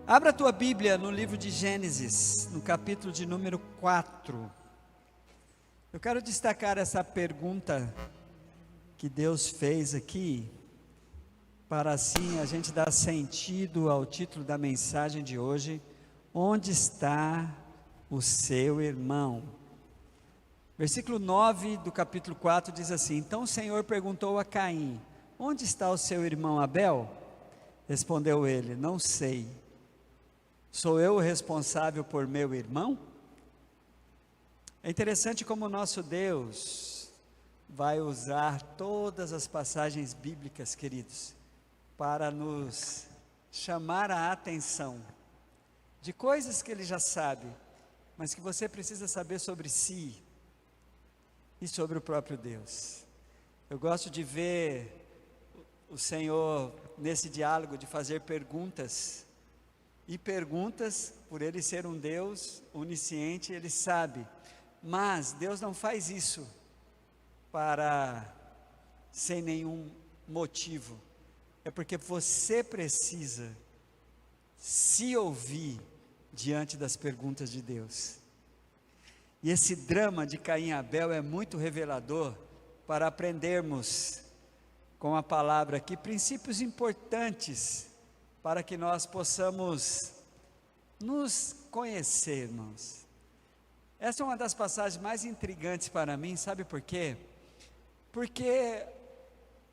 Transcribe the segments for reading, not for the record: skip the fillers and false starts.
Abra a tua Bíblia no livro de Gênesis, no capítulo de número 4. Eu quero destacar essa pergunta que Deus fez aqui, para assim a gente dar sentido ao título da mensagem de hoje: onde está o seu irmão? Versículo 9 do capítulo 4 diz assim: então o Senhor perguntou a Caim: onde está o seu irmão Abel? Respondeu ele: não sei. Sou eu o responsável por meu irmão? É interessante como o nosso Deus vai usar todas as passagens bíblicas, queridos, para nos chamar a atenção de coisas que Ele já sabe, mas que você precisa saber sobre si e sobre o próprio Deus. Eu gosto de ver o Senhor nesse diálogo, de fazer perguntas, e perguntas, por Ele ser um Deus onisciente, Ele sabe, mas Deus não faz isso sem nenhum motivo. É porque você precisa se ouvir diante das perguntas de Deus. E esse drama de Caim e Abel é muito revelador para aprendermos com a palavra aqui princípios importantes para que nós possamos nos conhecer, irmãos. Essa é uma das passagens mais intrigantes para mim, sabe por quê? Porque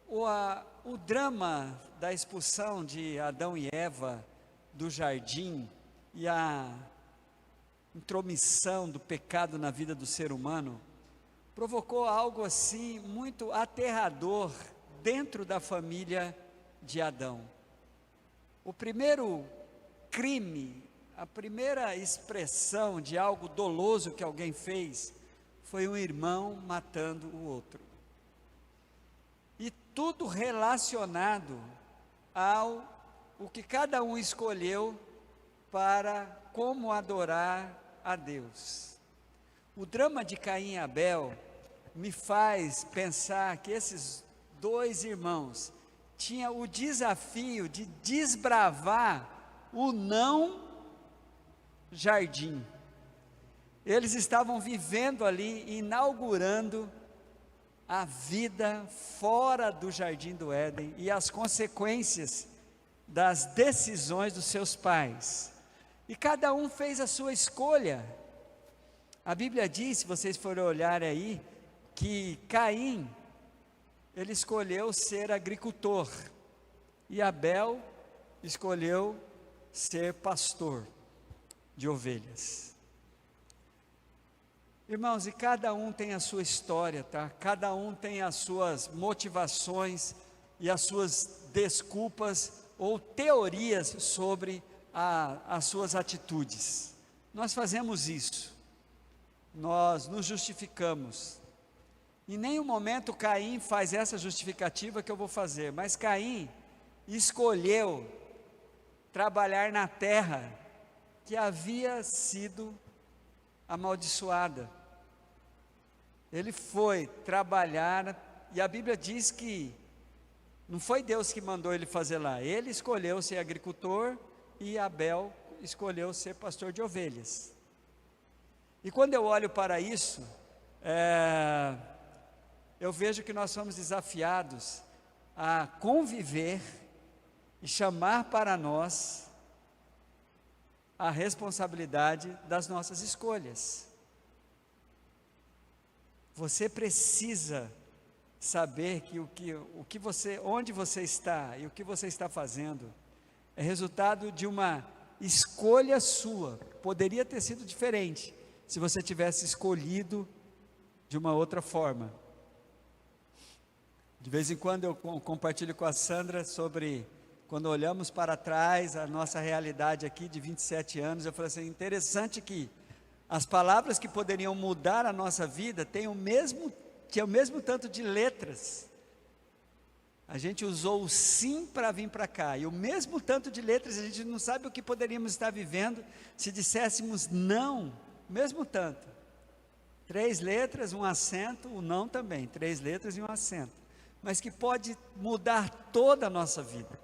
o drama da expulsão de Adão e Eva do jardim e a intromissão do pecado na vida do ser humano provocou algo assim muito aterrador dentro da família de Adão. O primeiro crime, a primeira expressão de algo doloso que alguém fez, foi um irmão matando o outro. E tudo relacionado o que cada um escolheu para como adorar a Deus. O drama de Caim e Abel me faz pensar que esses dois irmãos tinham o desafio de desbravar o não jardim. Eles estavam vivendo ali, inaugurando a vida fora do jardim do Éden e as consequências das decisões dos seus pais. E cada um fez a sua escolha. A Bíblia diz, se vocês forem olhar aí, que Caim, ele escolheu ser agricultor, e Abel escolheu ser pastor de ovelhas. Irmãos, e cada um tem a sua história, tá? Cada um tem as suas motivações e as suas desculpas ou teorias sobre as suas atitudes. Nós fazemos isso, nós nos justificamos. Em nenhum momento Caim faz essa justificativa que eu vou fazer, mas Caim escolheu trabalhar na terra que havia sido amaldiçoada. Ele foi trabalhar, e a Bíblia diz que não foi Deus que mandou ele fazer lá, ele escolheu ser agricultor e Abel escolheu ser pastor de ovelhas. E quando eu olho para isso, eu vejo que nós somos desafiados a conviver e chamar para nós a responsabilidade das nossas escolhas. Você precisa saber que onde você está e o que você está fazendo é resultado de uma escolha sua. Poderia ter sido diferente se você tivesse escolhido de uma outra forma. De vez em quando eu compartilho com a Sandra sobre, quando olhamos para trás, a nossa realidade aqui de 27 anos, eu falo assim, interessante que as palavras que poderiam mudar a nossa vida têm o mesmo tanto de letras. A gente usou o sim para vir para cá, e o mesmo tanto de letras, a gente não sabe o que poderíamos estar vivendo se disséssemos não, mesmo tanto. 3 letras, um acento, o não também, 3 letras e um acento. Mas que pode mudar toda a nossa vida.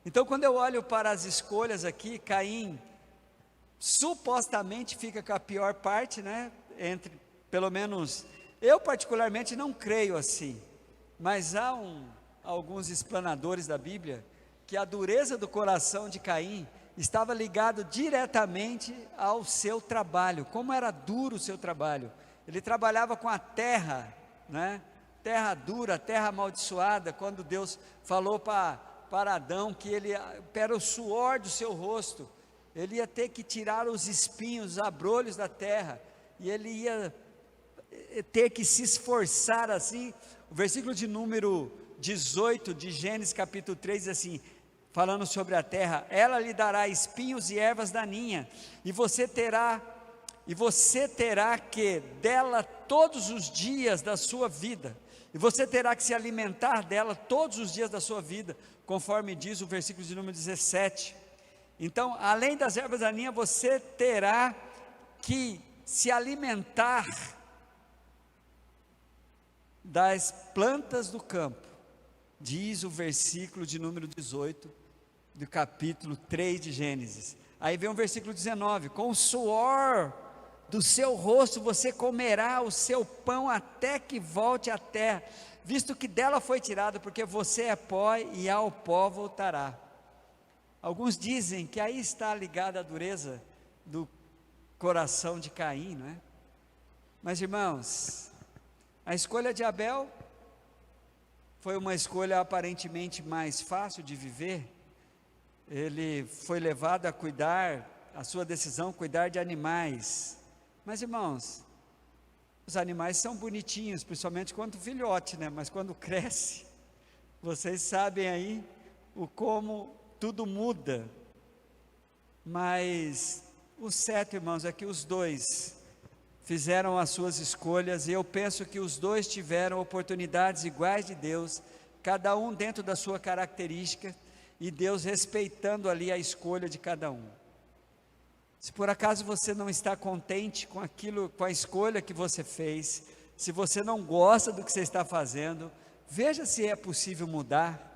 Então, quando eu olho para as escolhas aqui, Caim supostamente fica com a pior parte, né? Pelo menos, eu particularmente não creio assim, mas há alguns explanadores da Bíblia, que a dureza do coração de Caim estava ligado diretamente ao seu trabalho, como era duro o seu trabalho. Ele trabalhava com a terra, né? Terra dura, terra amaldiçoada, quando Deus falou para Adão que era o suor do seu rosto, ele ia ter que tirar os espinhos, os abrolhos da terra, e ele ia ter que se esforçar assim. O versículo de número 18 de Gênesis capítulo 3 diz assim, falando sobre a terra: ela lhe dará espinhos e ervas daninha, e você terá que dela todos os dias da sua vida, e você terá que se alimentar dela todos os dias da sua vida, conforme diz o versículo de número 17. Então, além das ervas daninhas, você terá que se alimentar das plantas do campo, diz o versículo de número 18, do capítulo 3 de Gênesis. Aí vem o versículo 19, com o suor do seu rosto você comerá o seu pão até que volte à terra, visto que dela foi tirado, porque você é pó e ao pó voltará. Alguns dizem que aí está ligada a dureza do coração de Caim, não é? Mas irmãos, a escolha de Abel foi uma escolha aparentemente mais fácil de viver. Ele foi levado a cuidar, a sua decisão, cuidar de animais. Mas irmãos, os animais são bonitinhos, principalmente quando filhote, né? Mas quando cresce, vocês sabem aí como tudo muda. Mas o certo, irmãos, é que os dois fizeram as suas escolhas, e eu penso que os dois tiveram oportunidades iguais de Deus, cada um dentro da sua característica, e Deus respeitando ali a escolha de cada um. Se por acaso você não está contente com a escolha que você fez, se você não gosta do que você está fazendo, veja se é possível mudar,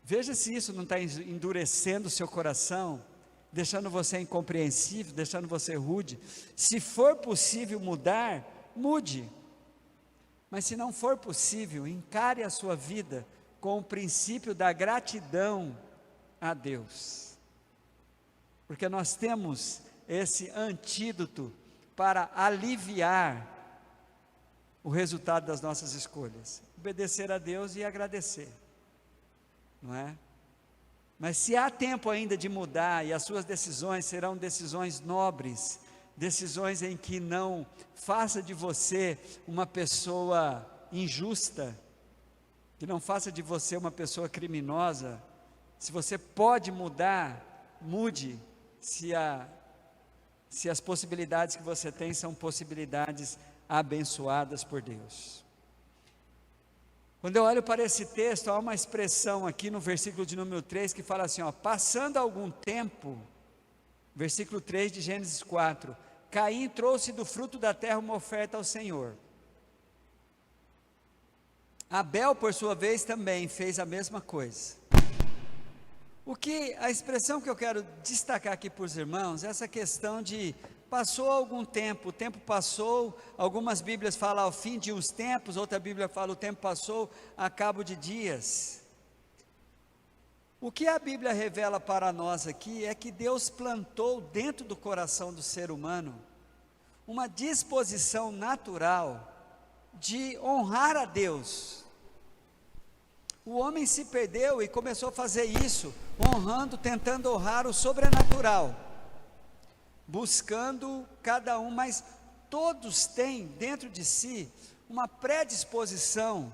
veja se isso não está endurecendo o seu coração, deixando você incompreensível, deixando você rude. Se for possível mudar, mude, mas se não for possível, encare a sua vida com o princípio da gratidão a Deus, porque nós temos esse antídoto para aliviar o resultado das nossas escolhas: obedecer a Deus e agradecer, não é? Mas se há tempo ainda de mudar, e as suas decisões serão decisões nobres, decisões em que não faça de você uma pessoa injusta, que não faça de você uma pessoa criminosa. Se você pode mudar, mude, se as possibilidades que você tem são possibilidades abençoadas por Deus. Quando eu olho para esse texto, há uma expressão aqui no versículo de número 3 que fala assim, passando algum tempo, versículo 3 de Gênesis 4, Caim trouxe do fruto da terra uma oferta ao Senhor. Abel, por sua vez, também fez a mesma coisa. A expressão que eu quero destacar aqui para os irmãos, é essa questão de passou algum tempo, o tempo passou. Algumas Bíblias falam ao fim de uns tempos, outra Bíblia fala o tempo passou a cabo de dias. O que a Bíblia revela para nós aqui é que Deus plantou dentro do coração do ser humano uma disposição natural de honrar a Deus. O homem se perdeu e começou a fazer isso, honrando, tentando honrar o sobrenatural, buscando cada um, mas todos têm dentro de si uma predisposição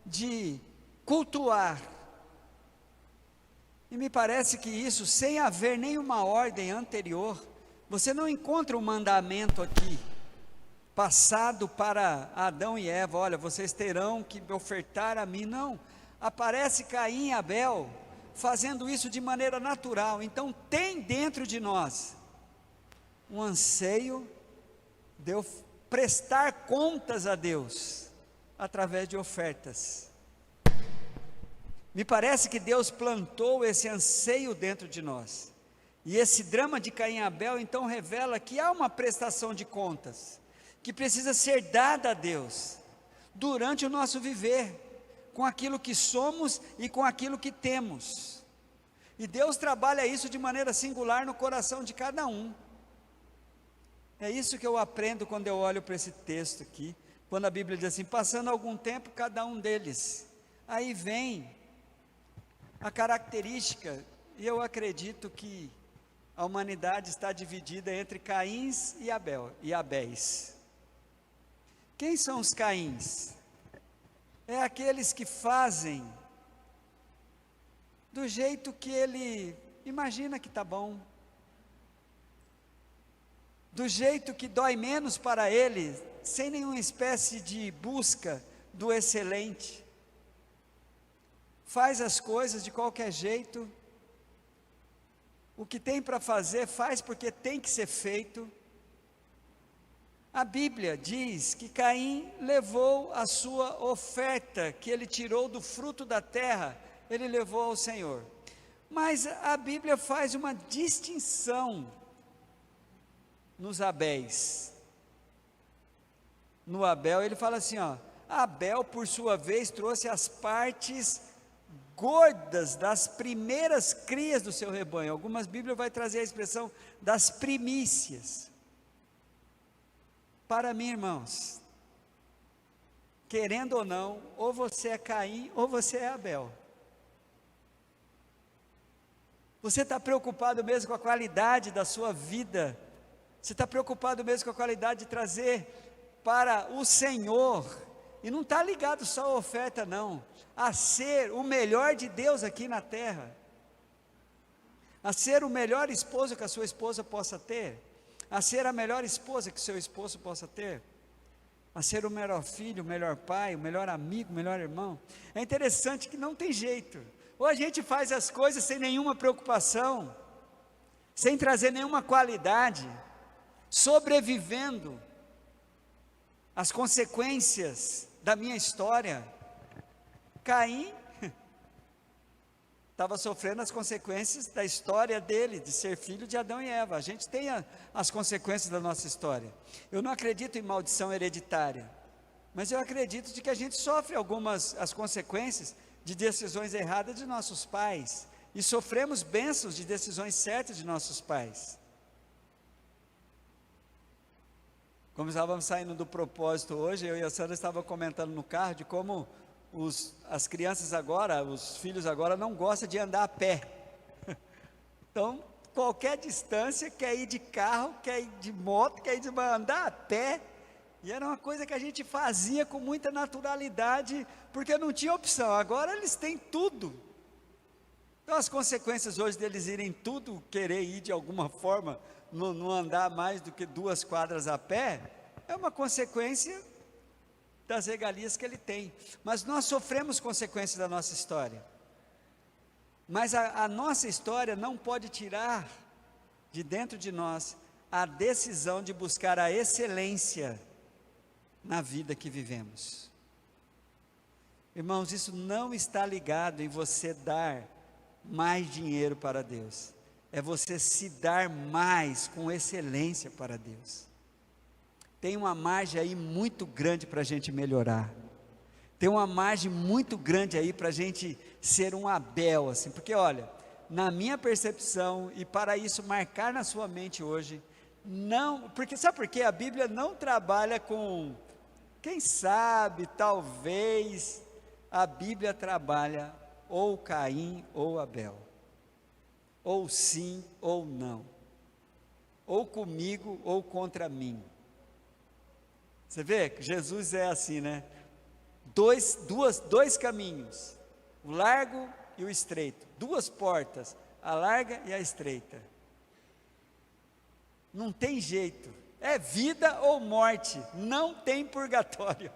de cultuar, e me parece que isso, sem haver nenhuma ordem anterior, você não encontra um mandamento aqui, passado para Adão e Eva, olha, vocês terão que ofertar a mim. Não, aparece Caim e Abel, fazendo isso de maneira natural. Então tem dentro de nós um anseio de eu prestar contas a Deus, através de ofertas. Me parece que Deus plantou esse anseio dentro de nós. E esse drama de Caim e Abel então revela que há uma prestação de contas, que precisa ser dada a Deus, durante o nosso viver, com aquilo que somos e com aquilo que temos. E Deus trabalha isso de maneira singular no coração de cada um. É isso que eu aprendo quando eu olho para esse texto aqui, quando a Bíblia diz assim, passando algum tempo cada um deles. Aí vem a característica, e eu acredito que a humanidade está dividida entre Caíns e Abéis. Quem são os Caíns? É aqueles que fazem do jeito que ele imagina que está bom, do jeito que dói menos para ele, sem nenhuma espécie de busca do excelente. Faz as coisas de qualquer jeito, o que tem para fazer, faz porque tem que ser feito. A Bíblia diz que Caim levou a sua oferta, que ele tirou do fruto da terra, ele levou ao Senhor. Mas a Bíblia faz uma distinção nos Abéis. No Abel ele fala assim, ó, Abel por sua vez trouxe as partes gordas das primeiras crias do seu rebanho. Algumas Bíblias vai trazer a expressão das primícias. Para mim, irmãos, querendo ou não, ou você é Caim ou você é Abel. Você está preocupado mesmo com a qualidade da sua vida? Você está preocupado mesmo com a qualidade de trazer para o Senhor? E não está ligado só à oferta não, a ser o melhor de Deus aqui na terra, a ser o melhor esposo que a sua esposa possa ter, a ser a melhor esposa que seu esposo possa ter, a ser o melhor filho, o melhor pai, o melhor amigo, o melhor irmão. É interessante que não tem jeito, ou a gente faz as coisas sem nenhuma preocupação, sem trazer nenhuma qualidade, sobrevivendo às consequências da minha história. Caim estava sofrendo as consequências da história dele, de ser filho de Adão e Eva. A gente tem as consequências da nossa história. Eu não acredito em maldição hereditária, mas eu acredito de que a gente sofre as consequências de decisões erradas de nossos pais, e sofremos bênçãos de decisões certas de nossos pais. Como estávamos saindo do propósito hoje, eu e a Sandra estávamos comentando no carro de como as crianças agora, os filhos agora não gostam de andar a pé. Então, qualquer distância, quer ir de carro, quer ir de moto, quer ir de andar a pé. E era uma coisa que a gente fazia com muita naturalidade, porque não tinha opção. Agora eles têm tudo. Então as consequências hoje deles irem tudo, querer ir de alguma forma, não andar mais do que 2 quadras a pé, é uma consequência das regalias que ele tem. Mas nós sofremos consequências da nossa história. Mas a nossa história não pode tirar de dentro de nós a decisão de buscar a excelência na vida que vivemos. Irmãos, isso não está ligado em você dar mais dinheiro para Deus, é você se dar mais com excelência para Deus. Tem uma margem aí muito grande para a gente melhorar, tem uma margem muito grande aí para a gente ser um Abel, assim, porque olha, na minha percepção, e para isso marcar na sua mente hoje, não, porque sabe por quê? A Bíblia não trabalha com, quem sabe, talvez, a Bíblia trabalha ou Caim ou Abel, ou sim ou não, ou comigo ou contra mim. Você vê que Jesus é assim, né? Dois caminhos, o largo e o estreito, 2 portas, a larga e a estreita. Não tem jeito, é vida ou morte, não tem purgatório.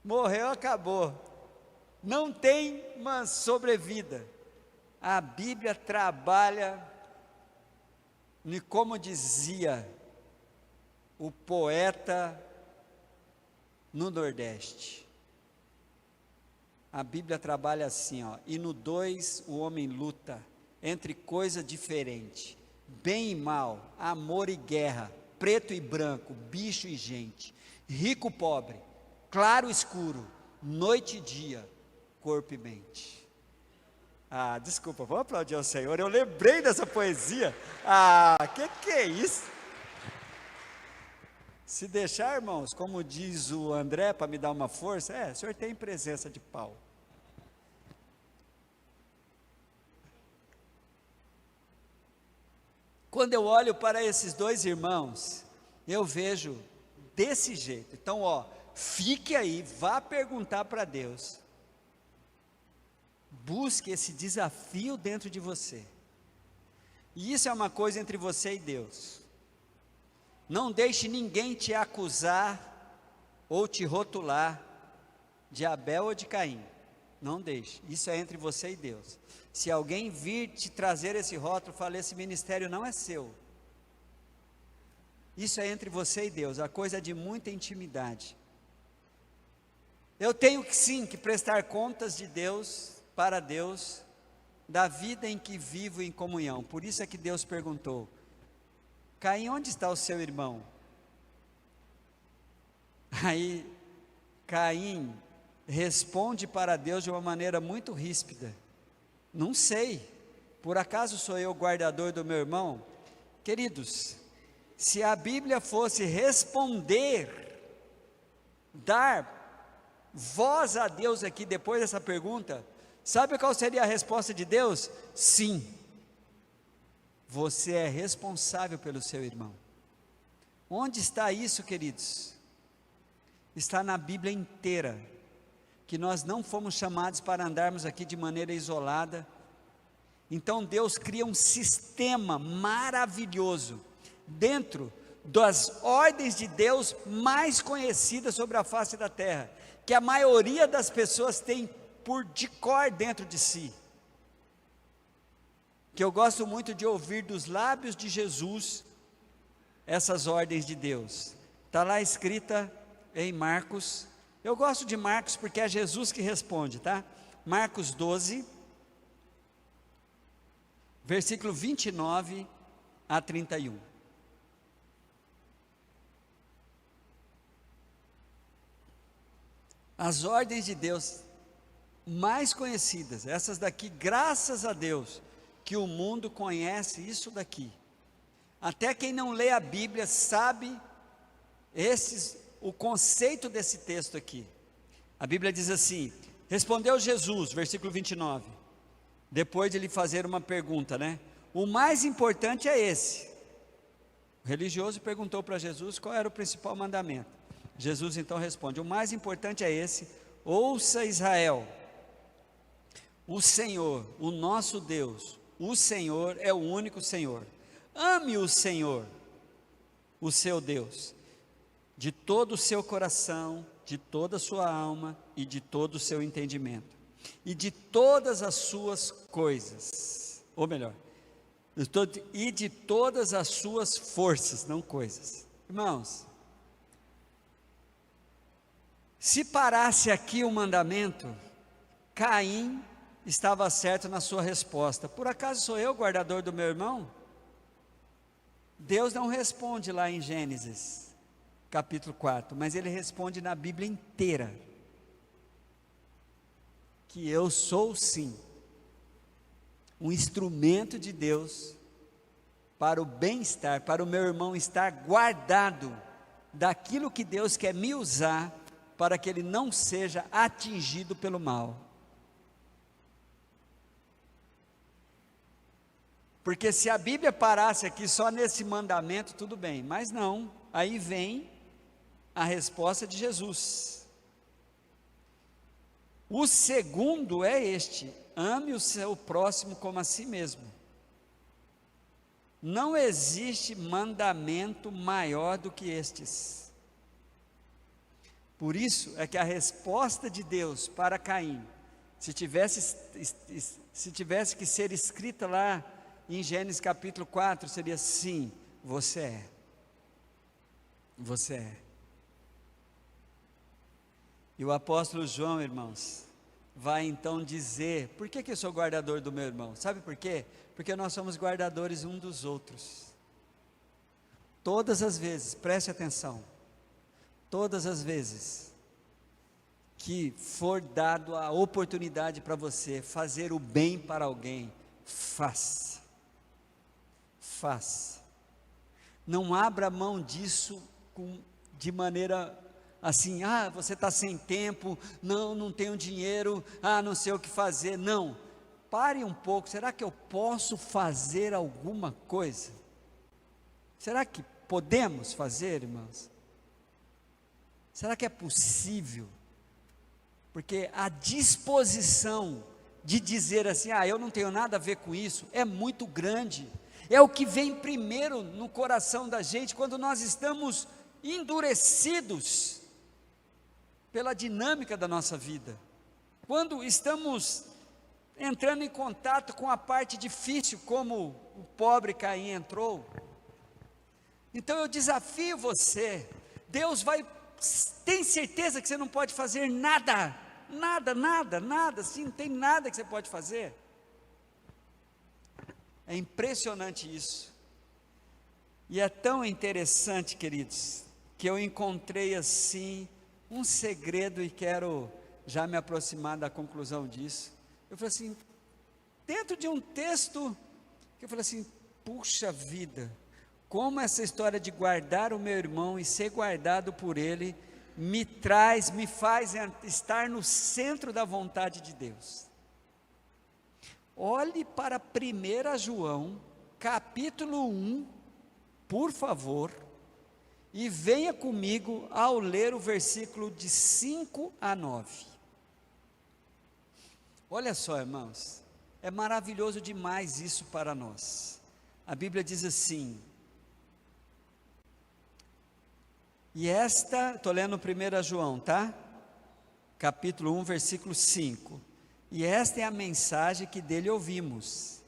Morreu, acabou. Não tem uma sobrevida. A Bíblia trabalha, e como dizia o poeta no Nordeste, a Bíblia trabalha assim, ó, e no 2 o homem luta entre coisa diferente, bem e mal, amor e guerra, preto e branco, bicho e gente, rico e pobre, claro e escuro, noite e dia, corpo e mente. Ah, desculpa, vamos aplaudir ao Senhor, eu lembrei dessa poesia. Ah, que é isso? Se deixar, irmãos, como diz o André, para me dar uma força, o senhor tem presença de pau. Quando eu olho para esses dois irmãos, eu vejo desse jeito. Então, ó, fique aí, vá perguntar para Deus. Busque esse desafio dentro de você. E isso é uma coisa entre você e Deus. Não deixe ninguém te acusar ou te rotular de Abel ou de Caim. Não deixe. Isso é entre você e Deus. Se alguém vir te trazer esse rótulo, fale, esse ministério não é seu. Isso é entre você e Deus, a coisa de muita intimidade. Eu tenho que sim que prestar contas de Deus, para Deus, da vida em que vivo em comunhão. Por isso é que Deus perguntou, Caim, onde está o seu irmão? Aí, Caim responde para Deus de uma maneira muito ríspida, não sei, por acaso sou eu o guardador do meu irmão? Queridos, se a Bíblia fosse responder, dar voz a Deus aqui depois dessa pergunta, sabe qual seria a resposta de Deus? Sim, você é responsável pelo seu irmão. Onde está isso, queridos? Está na Bíblia inteira, que nós não fomos chamados para andarmos aqui de maneira isolada. Então Deus cria um sistema maravilhoso, dentro das ordens de Deus mais conhecidas sobre a face da terra, que a maioria das pessoas tem por de cor dentro de si, que eu gosto muito de ouvir dos lábios de Jesus, essas ordens de Deus, está lá escrita em Marcos. Eu gosto de Marcos porque é Jesus que responde, tá? Marcos 12, versículo 29 a 31. As ordens de Deus mais conhecidas, essas daqui, graças a Deus, que o mundo conhece isso daqui. Até quem não lê a Bíblia sabe o conceito desse texto aqui. A Bíblia diz assim, respondeu Jesus, versículo 29, depois de lhe fazer uma pergunta, né? O mais importante é esse. O religioso perguntou para Jesus qual era o principal mandamento. Jesus então responde, o mais importante é esse, ouça Israel, o Senhor, o nosso Deus, o Senhor é o único Senhor. Ame o Senhor, o seu Deus, de todo o seu coração, de toda a sua alma e de todo o seu entendimento, e de todas as suas coisas, ou melhor, e de todas as suas forças, não coisas. Irmãos, se parasse aqui o mandamento, Caim estava certo na sua resposta. Por acaso sou eu o guardador do meu irmão? Deus não responde lá em Gênesis capítulo 4, mas ele responde na Bíblia inteira, que eu sou sim, um instrumento de Deus, para o bem-estar, para o meu irmão estar guardado, daquilo que Deus quer me usar, para que ele não seja atingido pelo mal. Porque se a Bíblia parasse aqui só nesse mandamento, tudo bem, mas não, aí vem a resposta de Jesus. O segundo é este, ame o seu próximo como a si mesmo. Não existe mandamento maior do que estes. Por isso é que a resposta de Deus para Caim, se tivesse que ser escrita lá em Gênesis capítulo 4, seria sim, você é. Você é. E o apóstolo João, irmãos, vai então dizer, por que eu sou guardador do meu irmão? Sabe por quê? Porque nós somos guardadores um dos outros. Todas as vezes, preste atenção, todas as vezes que for dado a oportunidade para você fazer o bem para alguém, faça. Não abra mão disso de maneira assim, você está sem tempo, não tenho dinheiro, não sei o que fazer. Não, pare um pouco, será que eu posso fazer alguma coisa? Será que podemos fazer, irmãos? Será que é possível? Porque a disposição de dizer assim, eu não tenho nada a ver com isso, é muito grande. É o que vem primeiro no coração da gente, quando nós estamos endurecidos pela dinâmica da nossa vida, quando estamos entrando em contato com a parte difícil, como o pobre Caim entrou. Então eu desafio você, Deus tem certeza que você não pode fazer nada, assim, não tem nada que você pode fazer. É impressionante isso, e é tão interessante, queridos, que eu encontrei assim, um segredo, e quero já me aproximar da conclusão disso. Eu falei assim, dentro de um texto, que eu falei assim, puxa vida, como essa história de guardar o meu irmão e ser guardado por ele, me faz estar no centro da vontade de Deus. Olhe para 1 João, capítulo 1, por favor, e venha comigo ao ler o versículo de 5 a 9. Olha só, irmãos, é maravilhoso demais isso para nós. A Bíblia diz assim, estou lendo 1 João, tá? Capítulo 1, versículo 5. E esta é a mensagem que dele ouvimos,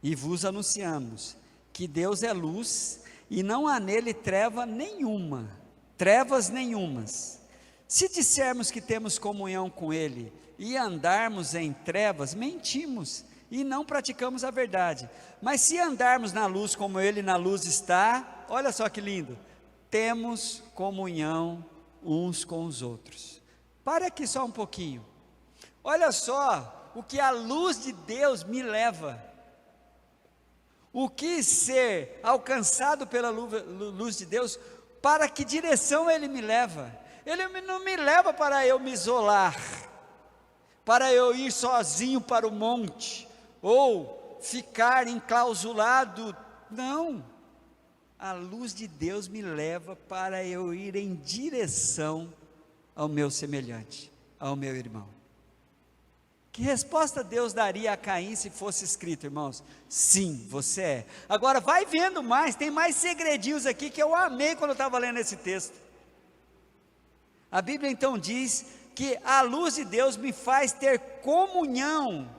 e vos anunciamos, que Deus é luz, e não há nele trevas nenhumas. Se dissermos que temos comunhão com ele, e andarmos em trevas, mentimos, e não praticamos a verdade. Mas se andarmos na luz, como ele na luz está, olha só que lindo, temos comunhão uns com os outros. Para aqui só um pouquinho. Olha só o que a luz de Deus me leva. O que ser alcançado pela luz de Deus, para que direção ele me leva? Ele não me leva para eu me isolar, para eu ir sozinho para o monte, ou ficar enclausulado. Não, a luz de Deus me leva para eu ir em direção ao meu semelhante, ao meu irmão. Que resposta Deus daria a Caim se fosse escrito, irmãos? Sim, você é. Agora vai vendo mais, tem mais segredinhos aqui que eu amei quando eu estava lendo esse texto. A Bíblia então diz que a luz de Deus me faz ter comunhão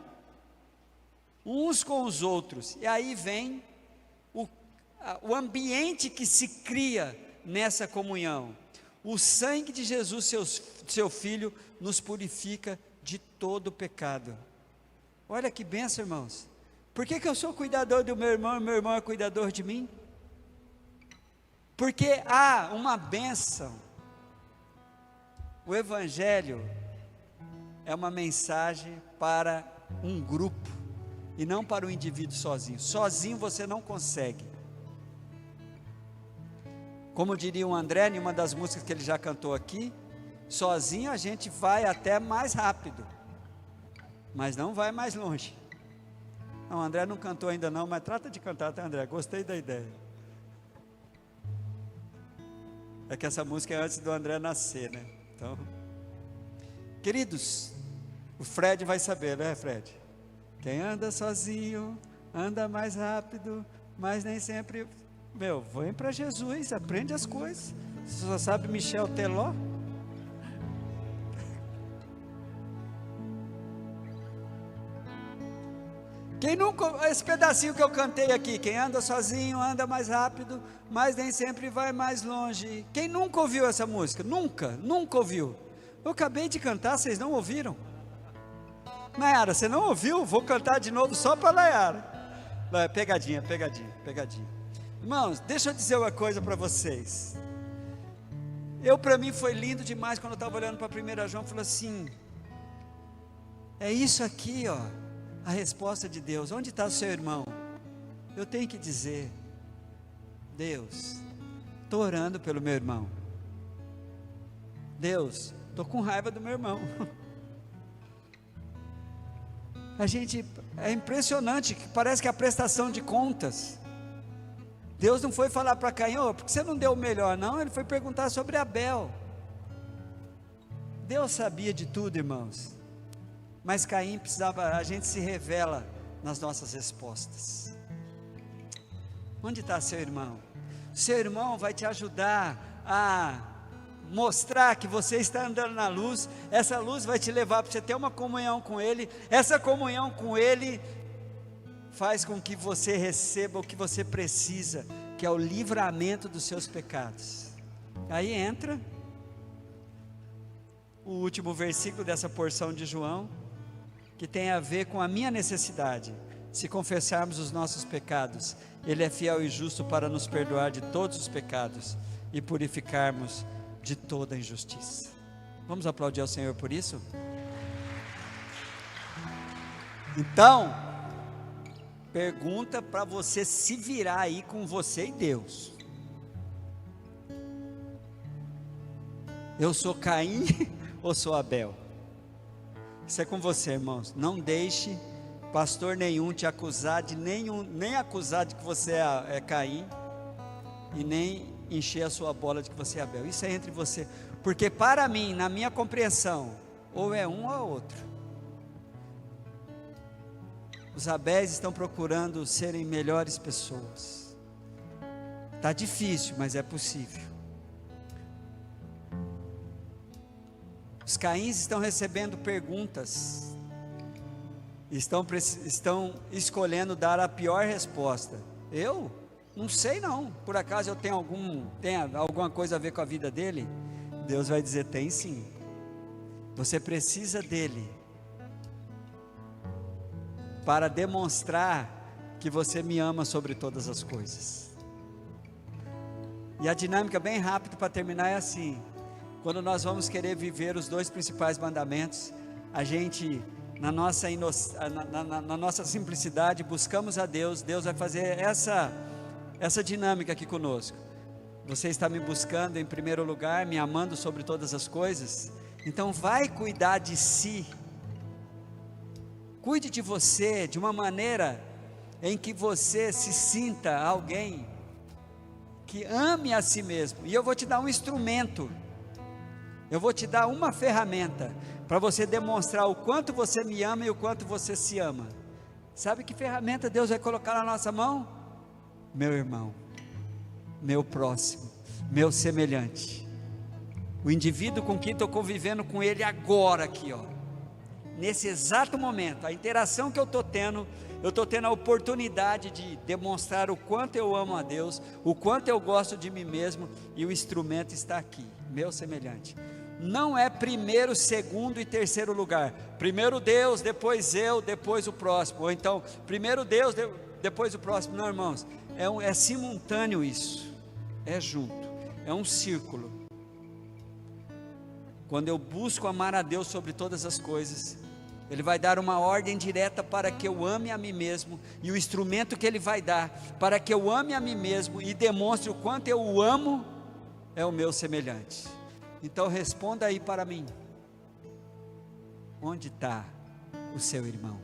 uns com os outros. E aí vem o ambiente que se cria nessa comunhão. O sangue de Jesus, seu Filho, nos purifica de todo pecado. Olha que bênção, irmãos. Por que eu sou cuidador do meu irmão e meu irmão é cuidador de mim? Porque há uma bênção. O Evangelho é uma mensagem para um grupo, e não para o indivíduo sozinho. Sozinho você não consegue. Como diria o André, em uma das músicas que ele já cantou aqui, sozinho a gente vai até mais rápido, mas não vai mais longe. Não, o André não cantou ainda não, mas trata de cantar, tá, André? Gostei da ideia. É que essa música é antes do André nascer, né? Então, queridos, o Fred vai saber, né, Fred? Quem anda sozinho, anda mais rápido, mas nem sempre... vem para Jesus, aprende as coisas. Você só sabe Michel Teló? Quem nunca, esse pedacinho que eu cantei aqui, quem anda sozinho anda mais rápido, mas nem sempre vai mais longe. Quem nunca ouviu essa música? Nunca ouviu. Eu acabei de cantar, vocês não ouviram? Nayara, você não ouviu? Vou cantar de novo só para Nayara. Pegadinha. Irmãos, deixa eu dizer uma coisa para vocês. Para mim foi lindo demais quando eu estava olhando para 1 João, falei assim, é isso aqui, ó, a resposta de Deus. Onde está o seu irmão? Eu tenho que dizer, Deus, estou orando pelo meu irmão. Deus, estou com raiva do meu irmão. É impressionante, que parece que a prestação de contas, Deus não foi falar para Caim, por que você não deu o melhor? Não, ele foi perguntar sobre Abel. Deus sabia de tudo, irmãos, mas Caim precisava, a gente se revela nas nossas respostas. Onde está seu irmão? Seu irmão vai te ajudar a mostrar que você está andando na luz. Essa luz vai te levar para você ter uma comunhão com Ele. Essa comunhão com Ele faz com que você receba o que você precisa, que é o livramento dos seus pecados. Aí entra o último versículo dessa porção de João, que tem a ver com a minha necessidade. Se confessarmos os nossos pecados, Ele é fiel e justo para nos perdoar de todos os pecados e purificarmos de toda injustiça. Vamos aplaudir ao Senhor por isso? Então, pergunta para você se virar aí com você e Deus. Eu sou Caim ou sou Abel? Isso é com você, irmãos. Não deixe pastor nenhum te acusar de nem acusar de que você é Caim, e nem encher a sua bola de que você é Abel. Isso é entre você, porque para mim, na minha compreensão, ou é um ou é outro. Os Abéis estão procurando serem melhores pessoas. Está difícil, mas é possível. Os Caíns estão recebendo perguntas, estão escolhendo dar a pior resposta. Eu não sei não, por acaso eu tenho alguma coisa a ver com a vida dele? Deus vai dizer, tem sim. Você precisa dele para demonstrar que você me ama sobre todas as coisas. E a dinâmica bem rápida para terminar é assim: quando nós vamos querer viver os 2 principais mandamentos, a gente, na nossa simplicidade, buscamos a Deus. Deus vai fazer essa dinâmica aqui conosco. Você está me buscando em primeiro lugar, me amando sobre todas as coisas, então vai cuidar de si. Cuide de você de uma maneira em que você se sinta alguém que ame a si mesmo. E eu vou te dar um instrumento, eu vou te dar uma ferramenta para você demonstrar o quanto você me ama e o quanto você se ama. Sabe que ferramenta Deus vai colocar na nossa mão? Meu irmão, meu próximo, meu semelhante, o indivíduo com quem estou convivendo com ele agora aqui, ó. Nesse exato momento, a interação que eu estou tendo a oportunidade de demonstrar o quanto eu amo a Deus, o quanto eu gosto de mim mesmo, e o instrumento está aqui, meu semelhante. Não é primeiro, segundo e terceiro lugar, primeiro Deus, depois eu, depois o próximo, ou então, primeiro Deus, depois o próximo. Não, irmãos, é simultâneo isso, é junto, é um círculo. Quando eu busco amar a Deus sobre todas as coisas, Ele vai dar uma ordem direta para que eu ame a mim mesmo, e o instrumento que Ele vai dar para que eu ame a mim mesmo e demonstre o quanto eu o amo, é o meu semelhante. Então responda aí para mim: onde está o seu irmão?